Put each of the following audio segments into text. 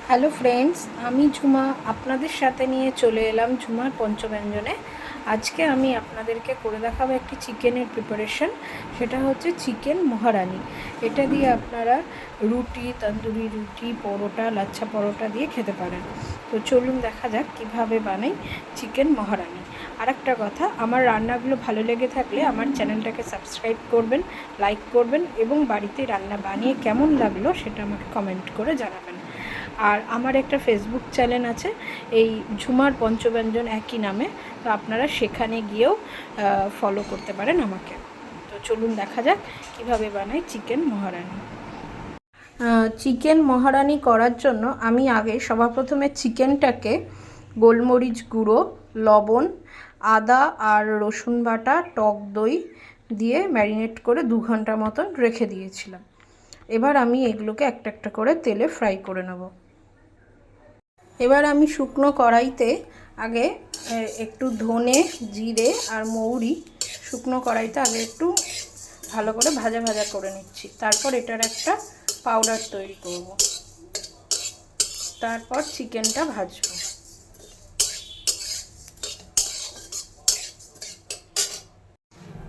Hello friends, আমি ঝুমা আপনাদের সাথে নিয়ে চলে এলাম ঝুমার পঞ্চব্যঞ্জনে। আজকে আমি আপনাদেরকে করে দেখাবো একটি চিকেনের প্রিপারেশন। সেটা হচ্ছে চিকেন মহারানি। এটা দিয়ে আপনারা রুটি, তন্দুরি রুটি, পরোটা, লাচ্ছা পরোটা দিয়ে খেতে পারেন। তো চলুন দেখা যাক কিভাবে বানাই চিকেন মহারানি। আর একটা কথা, আমার রান্নাগুলো ভালো লেগে থাকলে আমার চ্যানেলটাকে সাবস্ক্রাইব করবেন, লাইক করবেন এবং বাড়িতে রান্না বানিয়ে কেমন লাগলো সেটা আমাকে কমেন্ট করে জানাবেন। আর আমার একটা ফেসবুক চ্যানেল আছে, এই ঝুমার পঞ্চব্যঞ্জন একই নামে। তো আপনারা সেখানে গিয়েও ফলো করতে পারেন আমাকে। তো চলুন দেখা যাক কীভাবে বানাই চিকেন মহারানি। চিকেন মহারানি করার জন্য আমি আগে সবার প্রথমে চিকেনটাকে গোলমরিচ গুঁড়ো, লবণ, আদা আর রসুন বাটা, টক দই দিয়ে ম্যারিনেট করে 2 ঘন্টা মতন রেখে দিয়েছিলাম। এবার আমি এগুলোকে একটা একটা করে তেলে ফ্রাই করে নেব। এবার আমি শুকনো কড়াইতে আগে একটু ধনে, জিরে আর মৌরি শুকনো কড়াইতে আগে একটু ভালো করে ভাজা ভাজা করে নিচ্ছি। তারপর এটার একটা পাউডার তৈরি করব। তারপর চিকেনটা ভাজবো।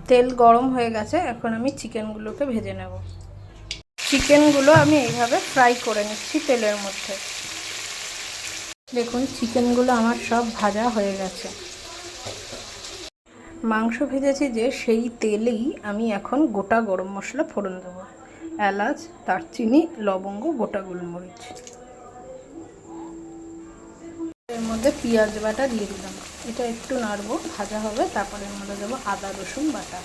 তেল গরম হয়ে গেছে, এখন আমি চিকেনগুলোকে ভেজে নেব। চিকেনগুলো আমি এইভাবে ফ্রাই করে নিচ্ছি তেলের মধ্যে। দেখুন চিকেনগুলো আমার সব ভাজা হয়ে গেছে। মাংস ভেজেছি যে সেই তেলেই আমি এখন গোটা গরম মশলা ফোড়ন দেবো। এলাচ, দারচিনি, লবঙ্গ, গোটা গোলমরিচ। এর মধ্যে পেঁয়াজ বাটা দিয়ে দিলাম। এটা একটু নাড়বো, ভাজা হবে। তারপরে এর মধ্যে দেবো আদা রসুন বাটা।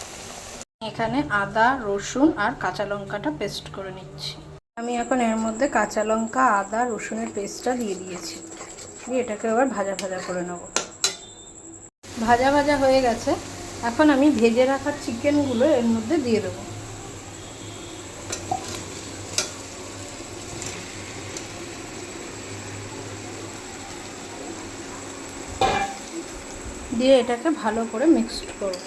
এখানে আদা, রসুন আর কাঁচা লঙ্কাটা পেস্ট করে নিচ্ছি। আমি এখন এর মধ্যে কাঁচা লঙ্কা, আদা, রসুনের পেস্টটা দিয়ে দিয়েছি। দিয়ে এটাকে আবার ভাজা ভাজা করে নেব। ভাজা ভাজা হয়ে গেছে, এখন আমি ভেজে রাখা চিকেনগুলো এর মধ্যে দিয়ে দেবো। দিয়ে এটাকে ভালো করে মিক্সড করব।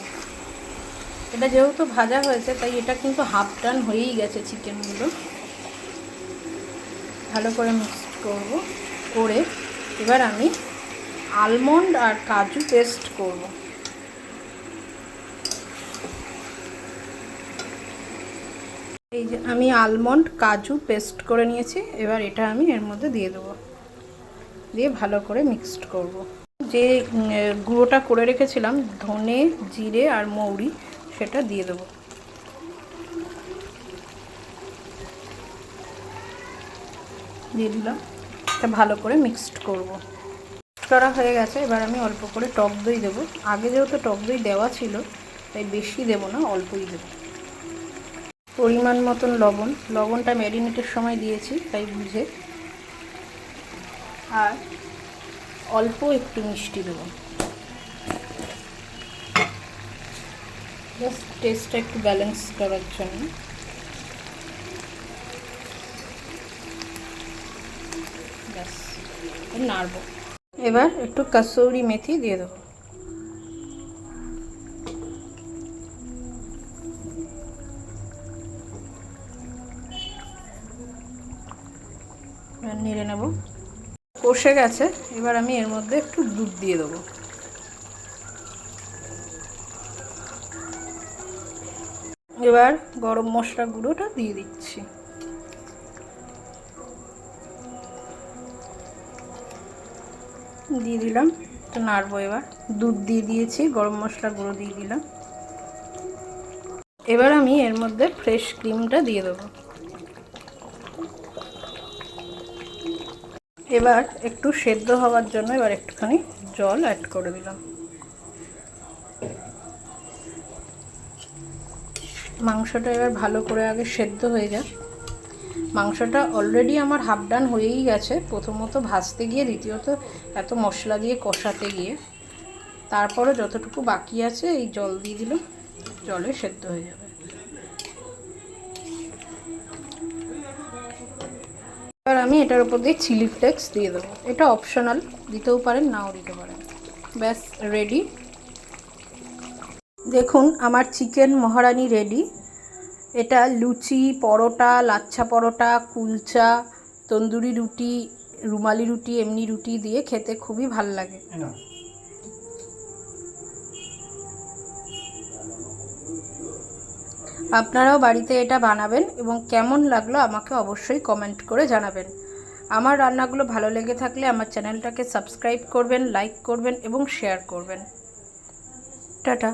এটা যেহেতু ভাজা হয়েছে তাই এটা কিন্তু হাফ ডান হয়েই গেছে চিকেনগুলো। ভালো করে মিক্সড করব। করে এবার আমি আলমন্ড আর কাজু পেস্ট করব। এই যে আমি আলমন্ড কাজু পেস্ট করে নিয়েছি, এবার এটা আমি এর মধ্যে দিয়ে দেবো। দিয়ে ভালো করে মিক্সড করব। যে গুঁড়োটা করে রেখেছিলাম ধনে, জিরে আর মৌরি, সেটা দিয়ে দেবো। দিয়ে দিলাম। এটা ভালো করে মিক্সড করব। করা হয়ে গেছে, এবার আমি অল্প করে টক দই দেবো। আগে যেহেতু টক দই দেওয়া ছিল তাই বেশি দেবো না, অল্পই দেবো। পরিমাণ মতন লবণ, লবণটা ম্যারিনেটের সময় দিয়েছি তাই বুঝে। আর অল্প একটু মিষ্টি দেবো, জাস্ট টেস্টটা একটু ব্যালেন্স করার জন্য। ব্যাস, নাড়বো। এবার একটু কসুরি মেথি দিয়ে দেবো। নেড়ে নেব। কষে গেছে, এবার আমি এর মধ্যে একটু দুধ দিয়ে দেবো। এবার গরম মশলা গুঁড়োটা দিয়ে দিচ্ছি। দিয়ে দিলাম, একটু নাড়বো। এবার দুধ দিয়ে দিয়েছি, গরম মশলা গুঁড়ো দিয়ে দিলাম। এবার আমি এর মধ্যে ফ্রেশ ক্রিমটা দিয়ে দেবো। এবার একটু সেদ্ধ হওয়ার জন্য এবার একটুখানি জল অ্যাড করে দিলাম। মাংসটা এবার ভালো করে আগে সেদ্ধ হয়ে যায়। মাংসটা অলরেডি আমার হাফ ডান হয়েই গেছে, প্রথমত ভাজতে গিয়ে, দ্বিতীয়ত এত মশলা দিয়ে কষাতে গিয়ে। তারপরে যতটুকু বাকি আছে এই জল দিয়ে দিলাম, জলে সেদ্ধ হয়ে যাবে। এবার আমি এটার উপর দিয়ে চিলি ফ্লেক্স দিয়ে দেবো। এটা অপশনাল, দিতেও পারেন, নাও দিতে পারেন। ব্যাস, রেডি। দেখুন আমার চিকেন মহারানি রেডি। এটা লুচি, পরোটা, লাচ্ছা পরোটা, কুলচা, তন্দুরি রুটি, রুমালি রুটি, এমনি রুটি দিয়ে খেতে খুবই ভাল লাগে। আপনারাও বাড়িতে এটা বানাবেন এবং কেমন লাগলো আমাকে অবশ্যই কমেন্ট করে জানাবেন। আমার রান্নাগুলো ভালো লেগে থাকলে আমার চ্যানেলটাকে সাবস্ক্রাইব করবেন, লাইক করবেন এবং শেয়ার করবেন। টাটা।